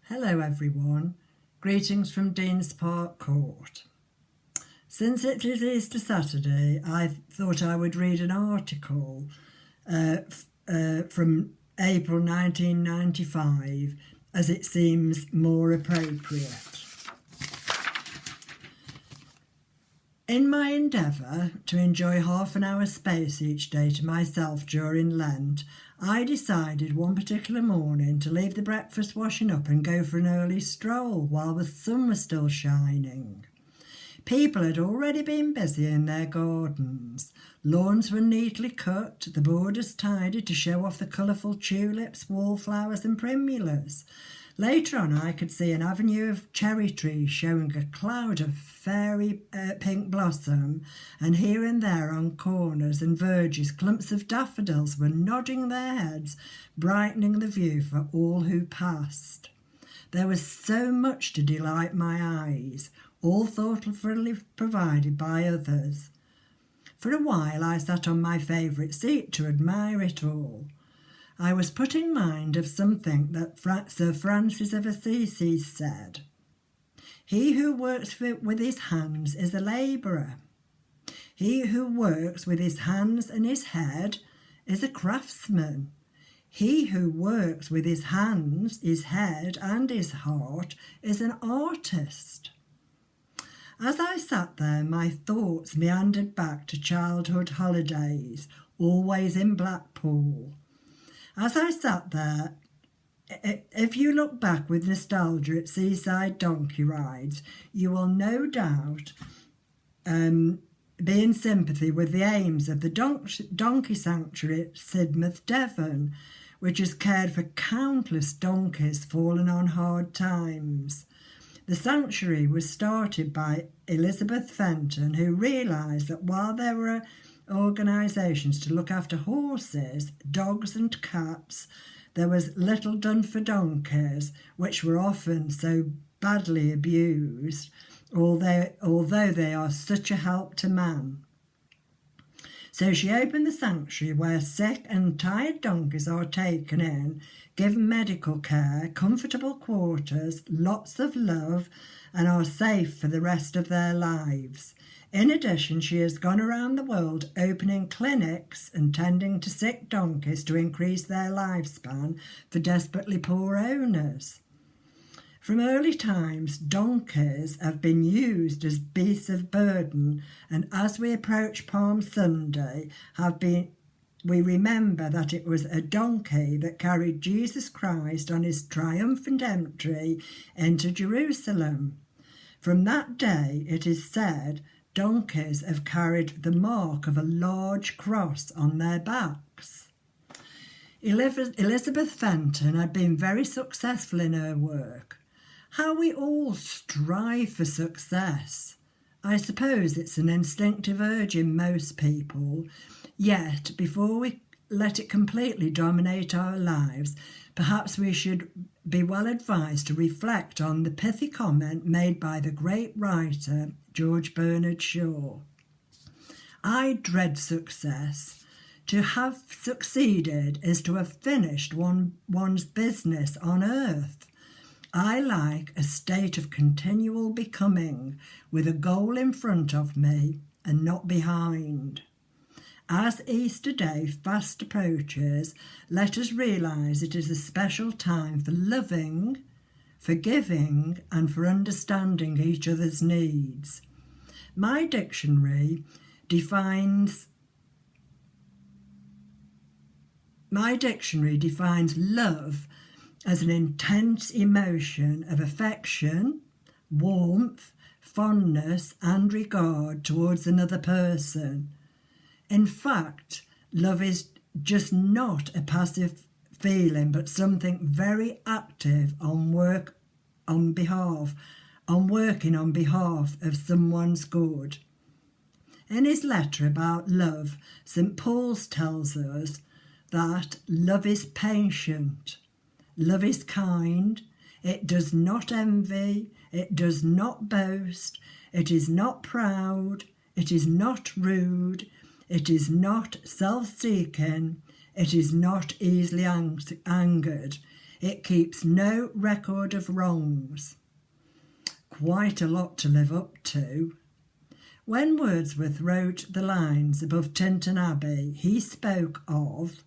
Hello everyone, greetings from Dean's Park Court. Since it is Easter Saturday, I thought I would read an article from April 1995 as it seems more appropriate. In my endeavour to enjoy half an hour's space each day to myself during Lent, I decided one particular morning to leave the breakfast washing up and go for an early stroll while the sun was still shining. People had already been busy in their gardens. Lawns were neatly cut, the borders tidy to show off the colourful tulips, wallflowers and primulas. Later on I could see an avenue of cherry trees showing a cloud of fairy pink blossom, and here and there on corners and verges clumps of daffodils were nodding their heads, brightening the view for all who passed. There was so much to delight my eyes, all thoughtfully provided by others. For a while I sat on my favourite seat to admire it all. I was put in mind of something that Sir Francis of Assisi said. He who works with his hands is a labourer. He who works with his hands and his head is a craftsman. He who works with his hands, his head and his heart is an artist. As I sat there, my thoughts meandered back to childhood holidays, always in Blackpool. As I sat there, if you look back with nostalgia at seaside donkey rides, you will no doubt be in sympathy with the aims of the donkey sanctuary at Sidmouth, Devon, which has cared for countless donkeys fallen on hard times. The sanctuary was started by Elizabeth Fenton, who realised that while there were organisations to look after horses, dogs and cats, there was little done for donkeys, which were often so badly abused, although they are such a help to man. So she opened the sanctuary where sick and tired donkeys are taken in, given medical care, comfortable quarters, lots of love, and are safe for the rest of their lives. In addition, she has gone around the world opening clinics and tending to sick donkeys to increase their lifespan for desperately poor owners. From early times, donkeys have been used as beasts of burden, and as we approach Palm Sunday, we remember that it was a donkey that carried Jesus Christ on his triumphant entry into Jerusalem. From that day, it is said, donkeys have carried the mark of a large cross on their backs. Elizabeth Fenton had been very successful in her work. How we all strive for success. I suppose it's an instinctive urge in most people, yet before we let it completely dominate our lives, perhaps we should be well advised to reflect on the pithy comment made by the great writer George Bernard Shaw. I dread success. To have succeeded is to have finished one's business on earth. I like a state of continual becoming, with a goal in front of me and not behind. As Easter Day fast approaches, let us realise it is a special time for loving, forgiving and for understanding each other's needs. My dictionary defines love as an intense emotion of affection, warmth, fondness and regard towards another person. In fact, love is just not a passive feeling, but something very active on working on behalf of someone's good. In his letter about love, St. Paul tells us that love is patient, love is kind, it does not envy, it does not boast, it is not proud, it is not rude, it is not self-seeking, it is not easily angered, It keeps no record of wrongs. Quite a lot to live up to. When Wordsworth wrote the lines above Tintern Abbey, he spoke of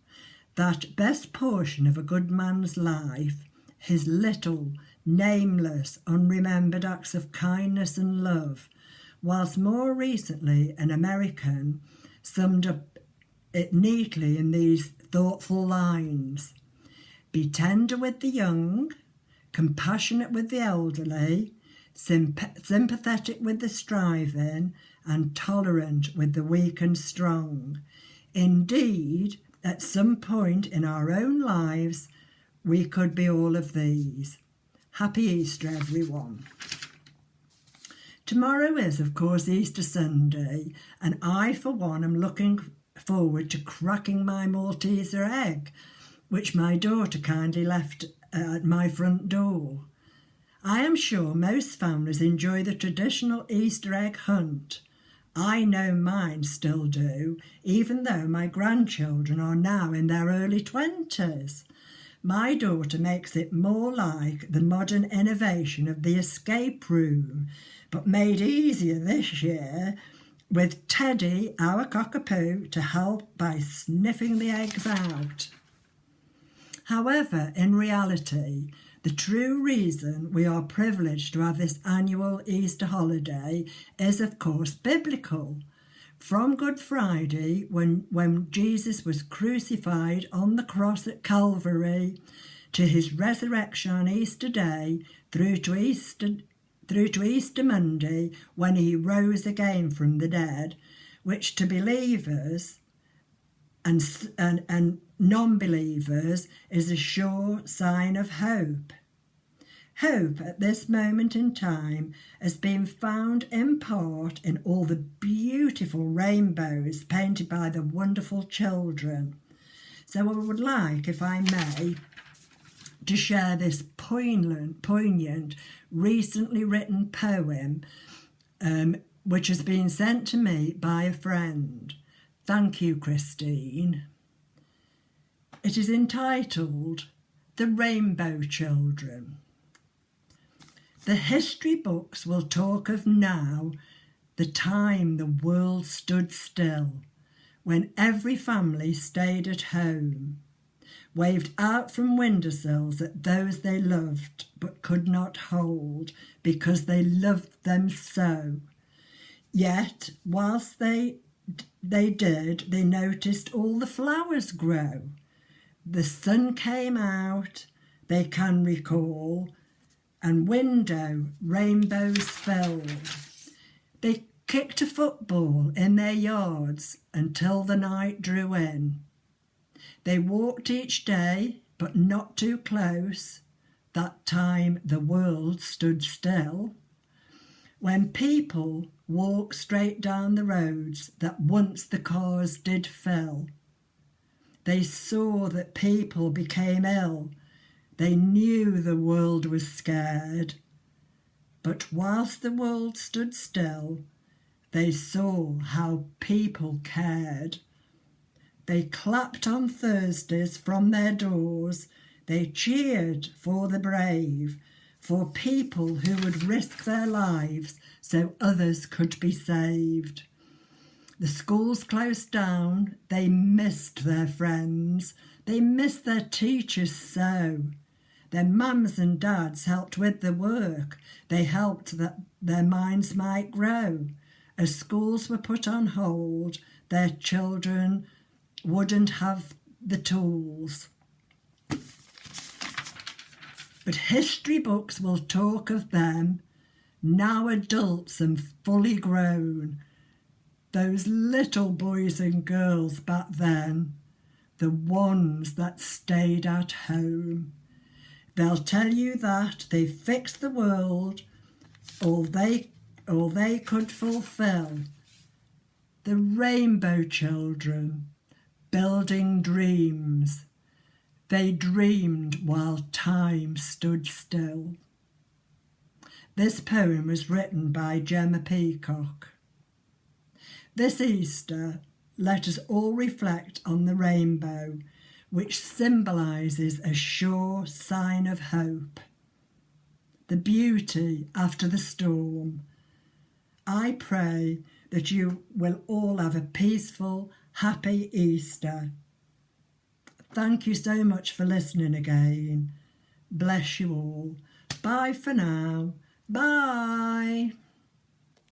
that best portion of a good man's life, his little, nameless, unremembered acts of kindness and love, whilst more recently an American summed up it neatly in these thoughtful lines: be tender with the young, compassionate with the elderly, sympathetic with the striving, and tolerant with the weak and strong. Indeed, at some point in our own lives, we could be all of these. Happy Easter, everyone. Tomorrow is, of course, Easter Sunday, and I, for one, am looking forward to cracking my Malteser egg, which my daughter kindly left at my front door. I am sure most families enjoy the traditional Easter egg hunt. I know mine still do, even though my grandchildren are now in their early 20s. My daughter makes it more like the modern innovation of the escape room, but made easier this year with Teddy, our cockapoo, to help by sniffing the eggs out. However, in reality, the true reason we are privileged to have this annual Easter holiday is, of course, biblical. From Good Friday, when Jesus was crucified on the cross at Calvary, to his resurrection on Easter Day, through to Easter Monday, when he rose again from the dead, which to believers and non-believers is a sure sign of hope. Hope at this moment in time has been found in part in all the beautiful rainbows painted by the wonderful children. So I would like, if I may, to share this poignant, recently written poem, which has been sent to me by a friend. Thank you, Christine. It is entitled The Rainbow Children. The history books will talk of now, the time the world stood still, when every family stayed at home, waved out from windowsills at those they loved but could not hold because they loved them so. Yet, whilst they did, they noticed all the flowers grow. The sun came out, they can recall, and window rainbows filled. They kicked a football in their yards until the night drew in. They walked each day, but not too close. That time the world stood still. When people walked straight down the roads that once the cars did fill, they saw that people became ill. They knew the world was scared. But whilst the world stood still, they saw how people cared. They clapped on Thursdays from their doors. They cheered for the brave, for people who would risk their lives so others could be saved. The schools closed down. They missed their friends. They missed their teachers so. Their mums and dads helped with the work. They helped that their minds might grow. As schools were put on hold, their children wouldn't have the tools. But history books will talk of them, now adults and fully grown. Those little boys and girls back then, the ones that stayed at home. They'll tell you that they fixed the world, all they could fulfill. The rainbow children, building dreams. They dreamed while time stood still. This poem was written by Gemma Peacock. This Easter, let us all reflect on the rainbow, which symbolises a sure sign of hope, the beauty after the storm. I pray that you will all have a peaceful, happy Easter. Thank you so much for listening again. Bless you all. Bye for now. Bye.